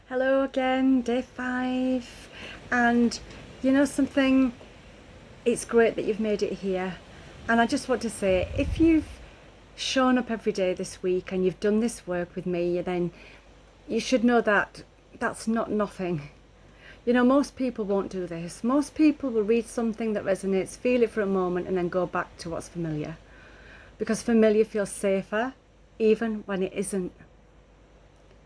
Hello again, day 5. And you know something, it's great that you've made it here. And I just want to say, if you've shown up every day this week and you've done this work with me, then you should know that that's not nothing. You know, most people won't do this. Most people will read something that resonates, feel it for a moment, and then go back to what's familiar. Because familiar feels safer, even when it isn't.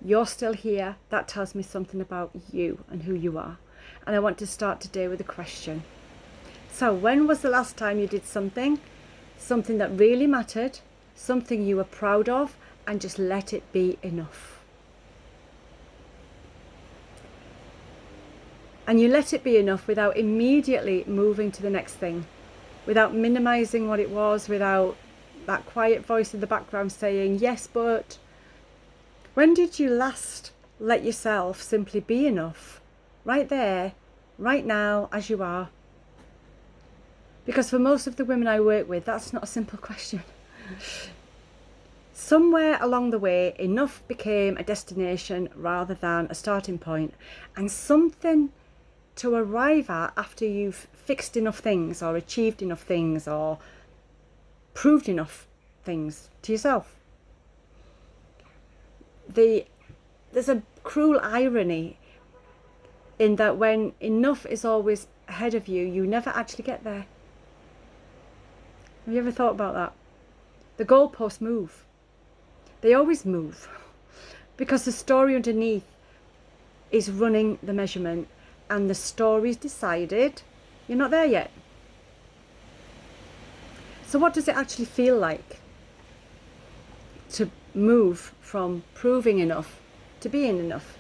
You're still here. That tells me something about you and who you are. And I want to start today with a question. So, when was the last time you did something that really mattered, something you were proud of, and just let it be enough? And you let it be enough without immediately moving to the next thing, without minimizing what it was, without that quiet voice in the background saying, yes, but. When did you last let yourself simply be enough? Right there, right now, as you are. Because for most of the women I work with, that's not a simple question. Somewhere along the way, enough became a destination rather than a starting point, and something to arrive at after you've fixed enough things or achieved enough things or proved enough things to yourself. There's a cruel irony in that when enough is always ahead of you, you never actually get there. Have you ever thought about that? The goalposts move. They always move because the story underneath is running the measurement, and the story's decided you're not there yet. So what does it actually feel like to move from proving enough to being enough?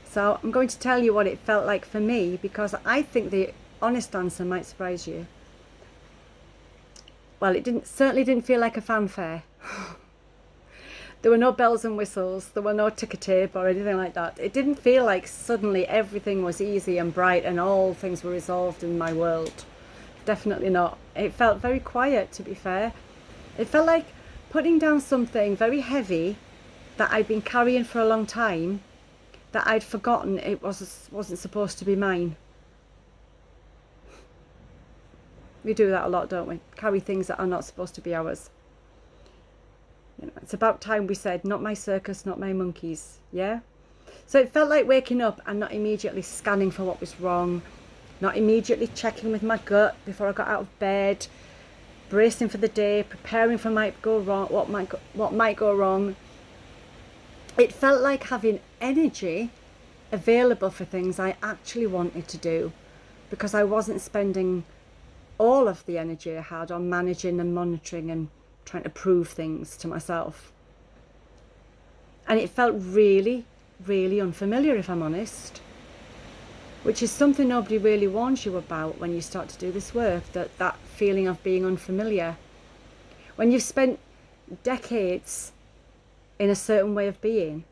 So I'm going to tell you what it felt like for me, because I think the honest answer might surprise you. Well, it certainly didn't feel like a fanfare. There were no bells and whistles, there were no ticker tape or anything like that. It didn't feel like suddenly everything was easy and bright and all things were resolved in my world. Definitely not. It felt very quiet, to be fair. It felt like putting down something very heavy that I'd been carrying for a long time, that I'd forgotten it wasn't supposed to be mine. We do that a lot, don't we? Carry things that are not supposed to be ours. You know, it's about time we said, not my circus, not my monkeys, yeah? So it felt like waking up and not immediately scanning for what was wrong, not immediately checking with my gut before I got out of bed, bracing for the day, preparing for what might go wrong. It felt like having energy available for things I actually wanted to do, because I wasn't spending all of the energy I had on managing and monitoring and trying to prove things to myself. And it felt really, really unfamiliar, if I'm honest, which is something nobody really warns you about when you start to do this work, that feeling of being unfamiliar. When you've spent decades in a certain way of being,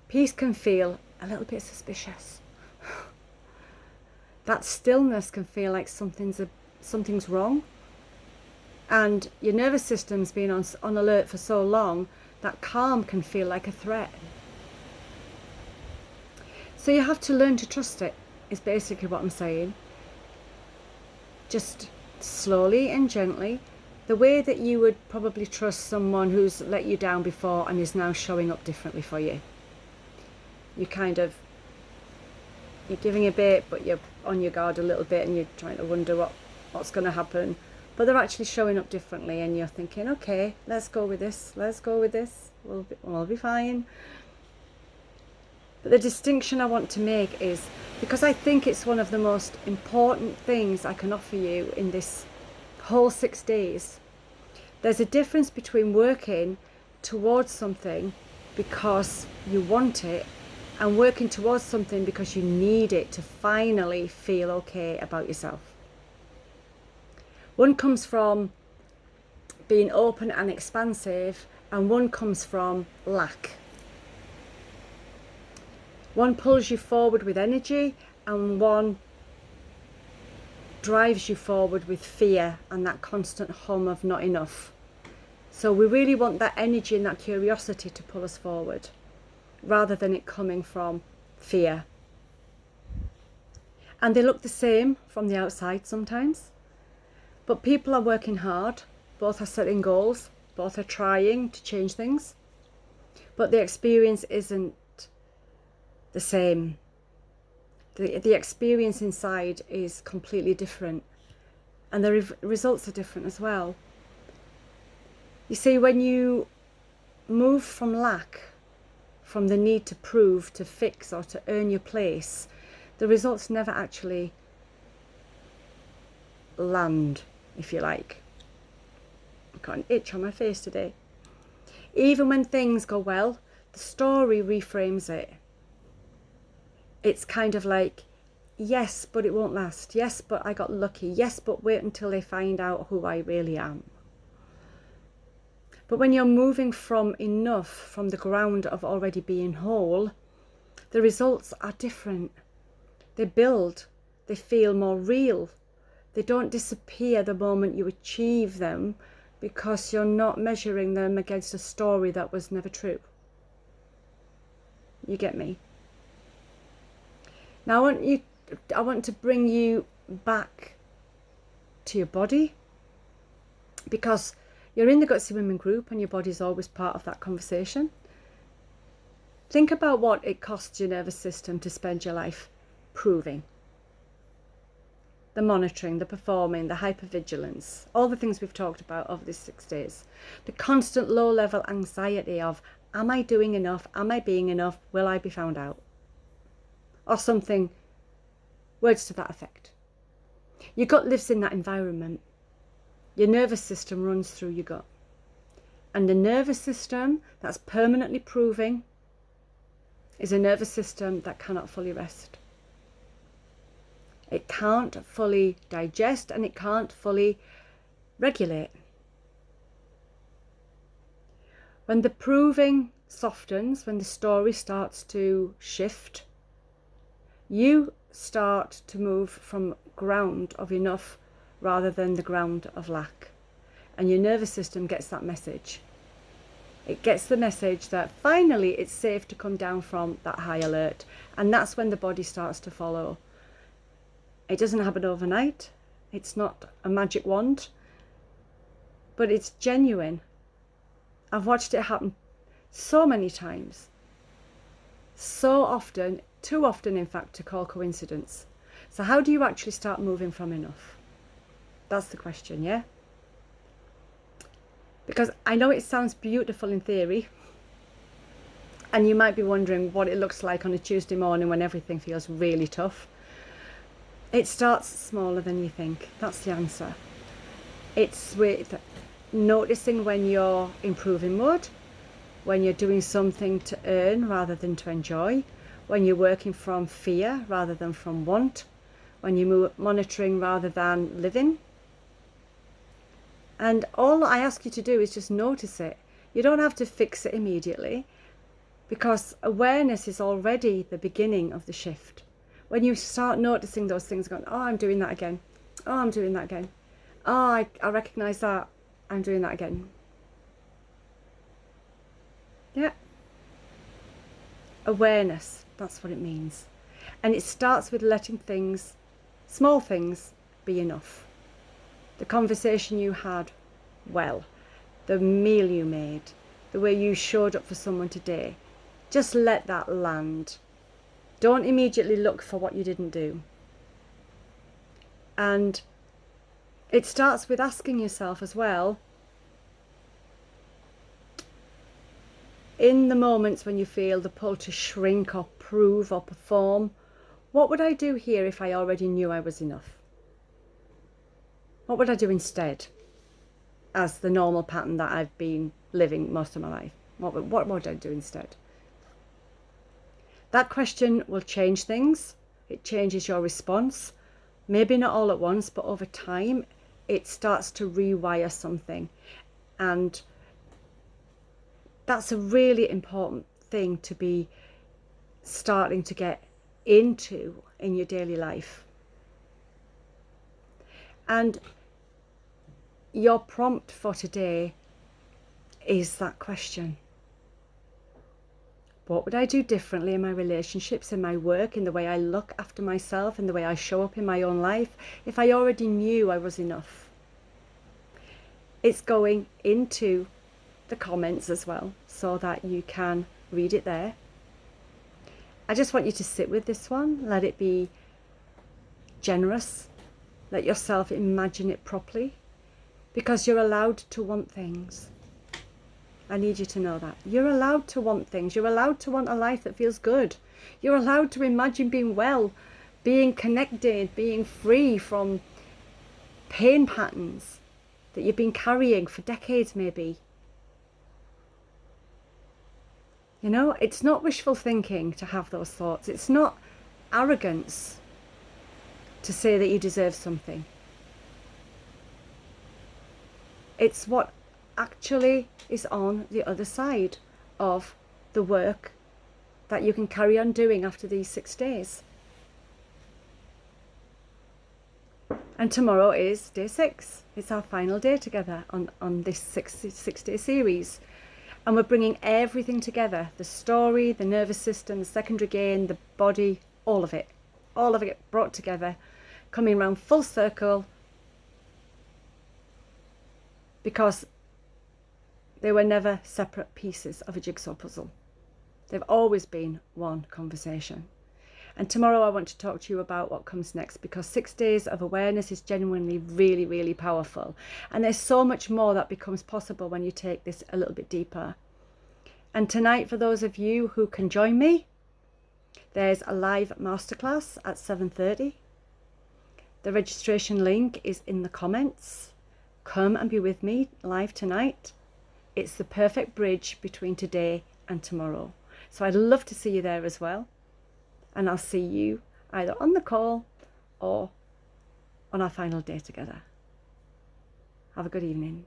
peace can feel a little bit suspicious. That stillness can feel like something's wrong. And your nervous system's been on alert for so long that calm can feel like a threat. So you have to learn to trust it, is basically what I'm saying. Just slowly and gently, the way that you would probably trust someone who's let you down before and is now showing up differently for you. You're giving a bit, but you're on your guard a little bit, and you're trying to wonder what's going to happen. But they're actually showing up differently, and you're thinking, okay, let's go with this, we'll be fine. But the distinction I want to make is, because I think it's one of the most important things I can offer you in this whole 6 days, there's a difference between working towards something because you want it and working towards something because you need it to finally feel okay about yourself. One comes from being open and expansive, and one comes from lack. One pulls you forward with energy, and one drives you forward with fear and that constant hum of not enough. So we really want that energy and that curiosity to pull us forward. rather than it coming from fear. And they look the same from the outside sometimes, but people are working hard, both are setting goals, both are trying to change things, but the experience isn't the same. The experience inside is completely different, and the results are different as well. You see, when you move from lack, from the need to prove, to fix, or to earn your place, the results never actually land, if you like. I've got an itch on my face today. Even when things go well, the story reframes it. It's kind of like, yes, but it won't last. Yes, but I got lucky. Yes, but wait until they find out who I really am. But when you're moving from enough, from the ground of already being whole, the results are different. They build, they feel more real. They don't disappear the moment you achieve them, because you're not measuring them against a story that was never true. You get me? Now I want to bring you back to your body, because you're in the Gutsy Women group and your body's always part of that conversation. Think about what it costs your nervous system to spend your life proving. The monitoring, the performing, the hypervigilance, all the things we've talked about over these 6 days. The constant low-level anxiety of, am I doing enough? Am I being enough? Will I be found out? Or something, words to that effect. Your gut lives in that environment. Your nervous system runs through your gut. And the nervous system that's permanently proving is a nervous system that cannot fully rest. It can't fully digest and it can't fully regulate. When the proving softens, when the story starts to shift, you start to move from ground of enough rather than the ground of lack. And your nervous system gets that message. It gets the message that finally it's safe to come down from that high alert. And that's when the body starts to follow. It doesn't happen overnight. It's not a magic wand, but it's genuine. I've watched it happen so many times. So often, too often in fact, to call coincidence. So how do you actually start moving from enough? That's the question, yeah? Because I know it sounds beautiful in theory, and you might be wondering what it looks like on a Tuesday morning when everything feels really tough. It starts smaller than you think. That's the answer. It's with noticing when you're improving mode, when you're doing something to earn rather than to enjoy, when you're working from fear rather than from want, when you're monitoring rather than living. And all I ask you to do is just notice it. You don't have to fix it immediately, because awareness is already the beginning of the shift. When you start noticing those things, going, oh, I'm doing that again. Oh, I'm doing that again. Oh, I recognize that. I'm doing that again. Yeah. Awareness, that's what it means. And it starts with letting things, small things, be enough. The conversation you had, well, the meal you made, the way you showed up for someone today. Just let that land. Don't immediately look for what you didn't do. And it starts with asking yourself as well, in the moments when you feel the pull to shrink or prove or perform, what would I do here if I already knew I was enough? What would I do instead as the normal pattern that I've been living most of my life? What would I do instead? That question will change things. It changes your response. Maybe not all at once, but over time, it starts to rewire something. And that's a really important thing to be starting to get into in your daily life. And your prompt for today is that question. What would I do differently in my relationships, in my work, in the way I look after myself, in the way I show up in my own life, if I already knew I was enough? It's going into the comments as well, so that you can read it there. I just want you to sit with this one, let it be generous, let yourself imagine it properly, because you're allowed to want things. I need you to know that. You're allowed to want things. You're allowed to want a life that feels good. You're allowed to imagine being well, being connected, being free from pain patterns that you've been carrying for decades maybe. You know, it's not wishful thinking to have those thoughts. It's not arrogance to say that you deserve something. It's what actually is on the other side of the work that you can carry on doing after these 6 days. And tomorrow is day 6. It's our final day together on this six-day series. And we're bringing everything together. The story, the nervous system, the secondary gain, the body, all of it brought together, coming around full circle, because they were never separate pieces of a jigsaw puzzle. They've always been one conversation. And tomorrow I want to talk to you about what comes next, because 6 days of awareness is genuinely really, really powerful. And there's so much more that becomes possible when you take this a little bit deeper. And tonight, for those of you who can join me, there's a live masterclass at 7:30. The registration link is in the comments. Come and be with me live tonight. It's the perfect bridge between today and tomorrow. So I'd love to see you there as well. And I'll see you either on the call or on our final day together. Have a good evening.